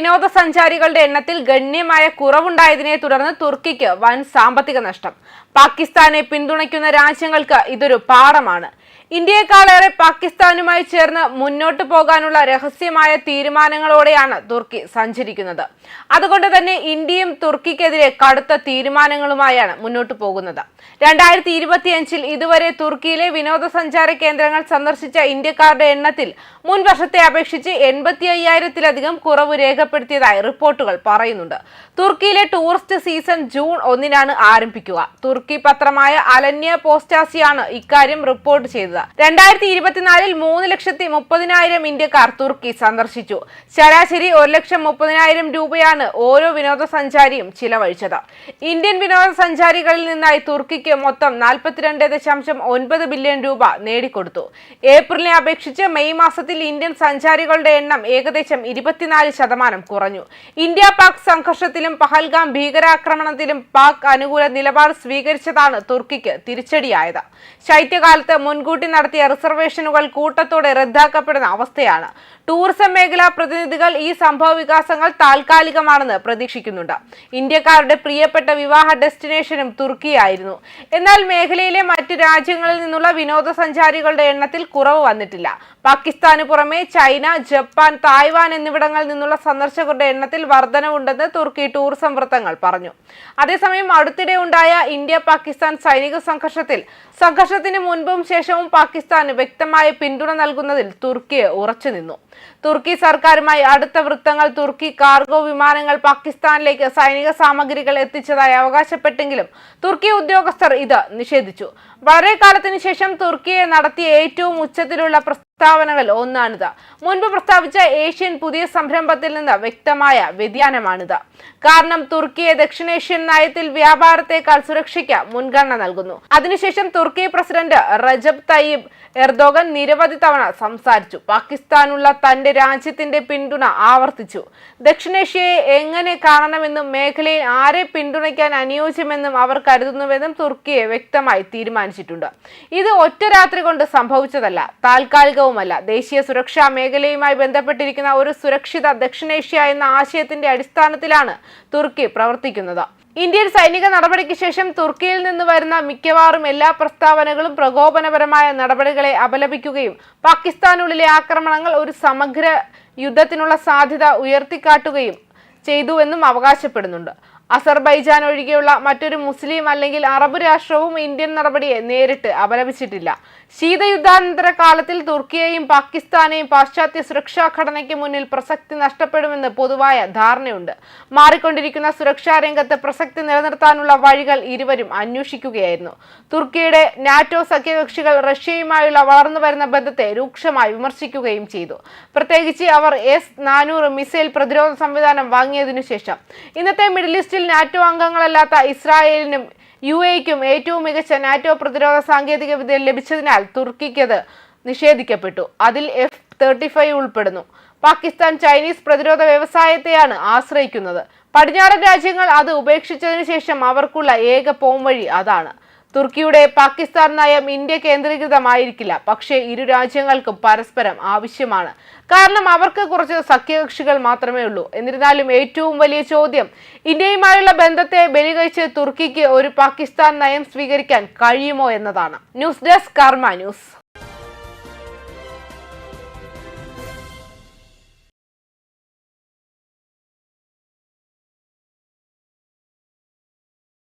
വിനോദസഞ്ചാരികളുടെ എണ്ണത്തിൽ ഗണ്യമായ കുറവുണ്ടായതിനെ തുടർന്ന് തുർക്കിക്ക് വൻ സാമ്പത്തിക നഷ്ടം. പാകിസ്ഥാനെ പിന്തുണയ്ക്കുന്ന രാജ്യങ്ങൾക്ക് ഇതൊരു പാഠമാണ്. ഇന്ത്യയെക്കാളേറെ പാകിസ്ഥാനുമായി ചേർന്ന് മുന്നോട്ടു പോകാനുള്ള രഹസ്യമായ തീരുമാനങ്ങളോടെയാണ് തുർക്കി സഞ്ചരിക്കുന്നത്. അതുകൊണ്ട് തന്നെ ഇന്ത്യയും തുർക്കിക്കെതിരെ കടുത്ത തീരുമാനങ്ങളുമായാണ് മുന്നോട്ടു പോകുന്നത്. 2025 ഇതുവരെ തുർക്കിയിലെ വിനോദസഞ്ചാര കേന്ദ്രങ്ങൾ സന്ദർശിച്ച ഇന്ത്യക്കാരുടെ എണ്ണത്തിൽ മുൻ വർഷത്തെ അപേക്ഷിച്ച് 85,000-ലധികം കുറവ് രേഖപ്പെടുത്തിയതായി റിപ്പോർട്ടുകൾ പറയുന്നുണ്ട്. തുർക്കിയിലെ ടൂറിസ്റ്റ് സീസൺ ജൂൺ 1-നാണ് ആരംഭിക്കുക. തുർക്കി പത്രമായ അലന്യ പോസ്റ്റാസിയാണ് ഇക്കാര്യം റിപ്പോർട്ട് ചെയ്തത്. 2024-ൽ 3,30,000 ഇന്ത്യക്കാർ തുർക്കി സന്ദർശിച്ചു. ശരാശരി 1,30,000 രൂപയാണ് ഓരോ വിനോദസഞ്ചാരിയും ചിലവഴിച്ചത്. ഇന്ത്യൻ വിനോദസഞ്ചാരികളിൽ നിന്നായി തുർക്കിക്ക് മൊത്തം 42.9 ബില്യൺ രൂപ നേടിക്കൊടുത്തു. ഏപ്രിലിനെ അപേക്ഷിച്ച് മെയ് മാസത്തിൽ ഇന്ത്യൻ സഞ്ചാരികളുടെ എണ്ണം ഏകദേശം 24% കുറഞ്ഞു. ഇന്ത്യ പാക് സംഘർഷത്തിലും പഹൽഗാം ഭീകരാക്രമണത്തിലും പാക് അനുകൂല നിലപാട് സ്വീകരിച്ചതാണ് തുർക്കിക്ക് തിരിച്ചടിയായത്. ശൈത്യകാലത്ത് മുൻകൂട്ടി നടത്തിയ റിസർവേഷനുകൾ കൂട്ടത്തോടെ റദ്ദാക്കപ്പെടുന്ന അവസ്ഥയാണ്. ടൂറിസം മേഖലാ പ്രതിനിധികൾ ഈ സംഭവ വികാസങ്ങൾ താൽക്കാലികമാണെന്ന് പ്രതീക്ഷിക്കുന്നുണ്ട്. ഇന്ത്യക്കാരുടെ പ്രിയപ്പെട്ട വിവാഹ ഡെസ്റ്റിനേഷനും തുർക്കിയായിരുന്നു. എന്നാൽ മേഖലയിലെ മറ്റ് രാജ്യങ്ങളിൽ നിന്നുള്ള വിനോദസഞ്ചാരികളുടെ എണ്ണത്തിൽ കുറവ് വന്നിട്ടില്ല. പാകിസ്ഥാന് പുറമെ ചൈന, ജപ്പാൻ, തായ്വാൻ എന്നിവിടങ്ങളിൽ നിന്നുള്ള സന്ദർശകരുടെ എണ്ണത്തിൽ വർധനവുണ്ടെന്ന് തുർക്കി ടൂറിസം വൃത്തങ്ങൾ പറഞ്ഞു. അതേസമയം അടുത്തിടെ ഉണ്ടായ ഇന്ത്യ പാകിസ്ഥാൻ സൈനിക സംഘർഷത്തിന് മുൻപും ശേഷവും പാകിസ്ഥാന് വ്യക്തമായ പിന്തുണ നൽകുന്നതിൽ തുർക്കി ഉറച്ചുനിന്നു. തുർക്കി സർക്കാരുമായി അടുത്ത വൃത്തങ്ങൾ തുർക്കി കാർഗോ വിമാനങ്ങൾ പാകിസ്ഥാനിലേക്ക് സൈനിക സാമഗ്രികൾ എത്തിച്ചതായി അവകാശപ്പെട്ടെങ്കിലും തുർക്കി ഉദ്യോഗസ്ഥർ ഇത് നിഷേധിച്ചു. വളരെ കാലത്തിനു ശേഷം തുർക്കിയെ നടത്തിയ ഏറ്റവും ഉച്ചത്തിലുള്ള പ്രസ്താവനകൾ ഒന്നാണിത്. മുൻപ് പ്രസ്താവിച്ച ഏഷ്യൻ പുതിയ സംരംഭത്തിൽ നിന്ന് വ്യക്തമായ വ്യതിയാനമാണിത്. കാരണം തുർക്കിയെ ദക്ഷിണേഷ്യൻ നയത്തിൽ വ്യാപാരത്തെക്കാൾ സുരക്ഷയ്ക്ക് മുൻഗണന നൽകുന്നു. അതിനുശേഷം തുർക്കി പ്രസിഡന്റ് റജബ് തയ്യിബ് എർദോഗൻ നിരവധി തവണ സംസാരിച്ചു. പാകിസ്ഥാനുള്ള തന്റെ രാജ്യത്തിന്റെ പിന്തുണ ആവർത്തിച്ചു. ദക്ഷിണേഷ്യയെ എങ്ങനെ കാണണമെന്നും മേഖലയിൽ ആരെ പിന്തുണയ്ക്കാൻ അനുയോജ്യമെന്നും അവർ കരുതുന്നുവെന്നും തുർക്കിയെ വ്യക്തമായി തീരുമാനിച്ചിട്ടുണ്ട്. ഇത് ഒറ്റ രാത്രി കൊണ്ട് സംഭവിച്ചതല്ല, താൽക്കാലികവുമല്ല. ദേശീയ സുരക്ഷാ മേഖലയുമായി ബന്ധപ്പെട്ടിരിക്കുന്ന ഒരു സുരക്ഷിത ദക്ഷിണേഷ്യ എന്ന ആശയത്തിന്റെ അടിസ്ഥാനത്തിലാണ് തുർക്കി പ്രവർത്തിക്കുന്നത്. ഇന്ത്യൻ സൈനിക നടപടിക്ക് ശേഷം തുർക്കിയിൽ നിന്ന് വരുന്ന മിക്കവാറും എല്ലാ പ്രസ്താവനകളും പ്രകോപനപരമായ നടപടികളെ അപലപിക്കുകയും പാകിസ്ഥാനുള്ളിലെ ആക്രമണങ്ങൾ ഒരു സമഗ്ര യുദ്ധത്തിനുള്ള സാധ്യത ഉയർത്തിക്കാട്ടുകയും ചെയ്തുവെന്നും അവകാശപ്പെടുന്നുണ്ട്. അസർബൈജാൻ ഒഴികെയുള്ള മറ്റൊരു മുസ്ലിം അല്ലെങ്കിൽ അറബ് രാഷ്ട്രവും ഇന്ത്യൻ നടപടിയെ നേരിട്ട് അപലപിച്ചിട്ടില്ല. ശീതയുദ്ധാനന്തര കാലത്തിൽ തുർക്കിയെയും പാകിസ്ഥാനെയും പാശ്ചാത്യ സുരക്ഷാ ഘടനയ്ക്ക് മുന്നിൽ പ്രസക്തി നഷ്ടപ്പെടുമെന്ന് പൊതുവായ ധാരണയുണ്ട്. മാറിക്കൊണ്ടിരിക്കുന്ന സുരക്ഷാ രംഗത്ത് പ്രസക്തി നിലനിർത്താനുള്ള വഴികൾ ഇരുവരും അന്വേഷിക്കുകയായിരുന്നു. തുർക്കിയുടെ നാറ്റോ സഖ്യകക്ഷികൾ റഷ്യയുമായുള്ള വളർന്നുവരുന്ന ബന്ധത്തെ രൂക്ഷമായി വിമർശിക്കുകയും ചെയ്തു. പ്രത്യേകിച്ച് അവർ S-400 മിസൈൽ പ്രതിരോധ സംവിധാനം വാങ്ങിയതിനു ശേഷം. ഇന്നത്തെ മിഡിൽ ഈസ്റ്റിൽ നാറ്റോ അംഗങ്ങളല്ലാത്ത ഇസ്രായേലിനും UAEക്കും ഏറ്റവും മികച്ച നാറ്റോ പ്രതിരോധ സാങ്കേതിക വിദ്യ ലഭിച്ചതിനാൽ തുർക്കിക്കത് നിഷേധിക്കപ്പെട്ടു. അതിൽ F-35 ഉൾപ്പെടുന്നു. പാകിസ്ഥാൻ ചൈനീസ് പ്രതിരോധ വ്യവസായത്തെയാണ് ആശ്രയിക്കുന്നത്. പടിഞ്ഞാറൻ രാജ്യങ്ങൾ അത് ഉപേക്ഷിച്ചതിനു ശേഷം അവർക്കുള്ള ഏക പോംവഴി അതാണ്. തുർക്കിയുടെ പാകിസ്ഥാൻ നയം ഇന്ത്യ കേന്ദ്രീകൃതമായിരിക്കില്ല, പക്ഷേ ഇരു രാജ്യങ്ങൾക്കും പരസ്പരം ആവശ്യമാണ്. കാരണം അവർക്ക് കുറച്ച് സഖ്യകക്ഷികൾ മാത്രമേ ഉള്ളൂ. എന്നിരുന്നാലും ഏറ്റവും വലിയ ചോദ്യം ഇന്ത്യയുമായുള്ള ബന്ധത്തെ ബലികഴിച്ച് തുർക്കിക്ക് ഒരു പാകിസ്ഥാൻ നയം സ്വീകരിക്കാൻ കഴിയുമോ എന്നതാണ്. ന്യൂസ് ഡെസ്ക് കർമ്മ ന്യൂസ്.